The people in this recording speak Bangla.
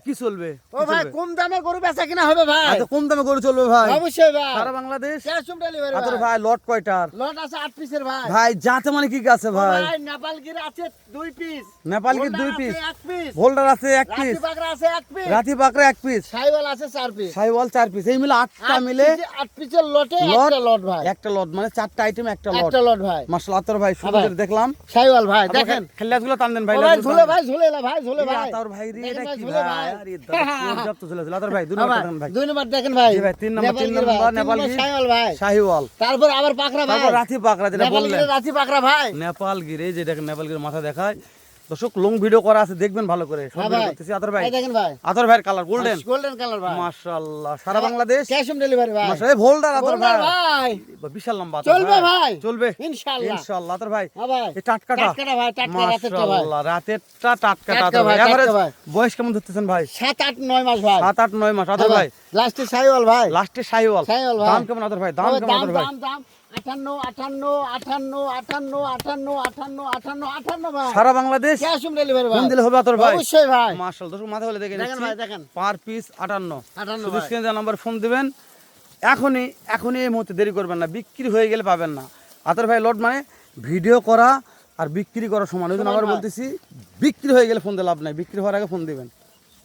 কি চলবে? ও ভাই কম দামে গরু বেচা কিনা হবে ভাই। আচ্ছা কম দামে গরু চলবে ভাই? অবশ্যই ভাই। সারা বাংলাদেশ ক্যাশ অন ডেলিভারি আচ্ছা ভাই। ভাই লট কয়টার? লট আছে 8 পিসের ভাই। ভাই জাতে মানে কি কি আছে ভাই? ভাই নেপালগির আছে 2 পিস। নেপালগির 2 piece, 1 piece. হোল্ডার আছে 1 পিস, রাতি বাগরা আছে 1 পিস। রাতি বাকরা 1 পিস, সাইওয়াল আছে 4 পিস। সাইওয়াল 4 পিস, এই মিলে 8টা মিলে 8 পিসের লটে একটা লট ভাই। একটা লট মানে 4টা আইটেম একটা লট। একটা লট ভাই। মাশাআল্লাহ আতর ভাই সুন্দর দেখলাম। সাইওয়াল ভাই দেখেন। খেলাগুলো টান দেন ভাই। ভাই ঝুলে ভাই ঝুলে ভাই ঝুলে ভাই। আতর ভাই রে এটা কি ঝুলে ভাই? আরে দাদা জব তো ঝুলে আতর ভাই 2 নম্বর দেখেন ভাই। 2 নম্বর দেখেন ভাই। জি ভাই 3 নম্বর নেপালগির সাইওয়াল ভাই। শাহিওয়াল। তারপর আবার পাকড়া ভাই। তারপর রাতি পাকড়া যেটা বললেন। নেপালগির রাতি পাকড়া ভাই। নেপালগির এই যে দেখেন নেপালগির মাথা দেখায়। দর্শক লং ভিডিও করা আছে দেখবেন ভালো করে। সব ভিডিও করতেছি আতর ভাই। এই দেখেন ভাই। আতর ভাইয়ের কালার গোল্ডেন। গোল্ডেন কালার ভাই। মাশাআল্লাহ সারা বাংলাদেশ ক্যাশ অন ডেলিভারি ভাই। মাশাআল্লাহ এই হোল্ডার আতর ভাই। ভাই বিশাল লম্বা চলবে ভাই। চলবে ইনশাআল্লাহ। ইনশাআল্লাহ আতর ভাই। হ্যাঁ ভাই। এই টাটকাটা ভাই টাটকা রাতেরটা ভাই। মাশাআল্লাহ রাতেরটা টাটকাটা টাটকা আতর ভাই। ভাই, এবারে টাটকা ভাই। বয়স কেমন ধরতেছেন ভাই? 7 8 9 মাস ভাই। 7 8 9 মাস আতর ভাই। লাস্টে সাইওয়াল ভাই। লাস্টে শাহিওয়াল। শাহিওয়াল ভাই। দাম কেমন আতর ভাই? দাম কেমন আতর ভাই? দাম 58 ভাই। সারা বাংলাদেশ ক্যাশ অন ডেলিভারি ভাই। কোন দিলে হবে আতর ভাই? অবশ্যই ভাই। মাশাআল্লাহ দর্শক মাথা বলে দেখেন দেখেন ভাই দেখেন। পার পিস 58 58 শুধু ভাই। স্ক্রিনে নাম্বার ফোন দিবেন। এখনই এই মুহূর্তে দেরি করবেন না, বিক্রি হয়ে গেলে পাবেন না। আতর ভাই লট মানে ভিডিও করা আর বিক্রি করার সমান। ওই জন্য আবার বলতেছি বিক্রি হয়ে গেলে ফোন দিয়ে লাভ নাই, বিক্রি হওয়ার আগে ফোন দিবেন।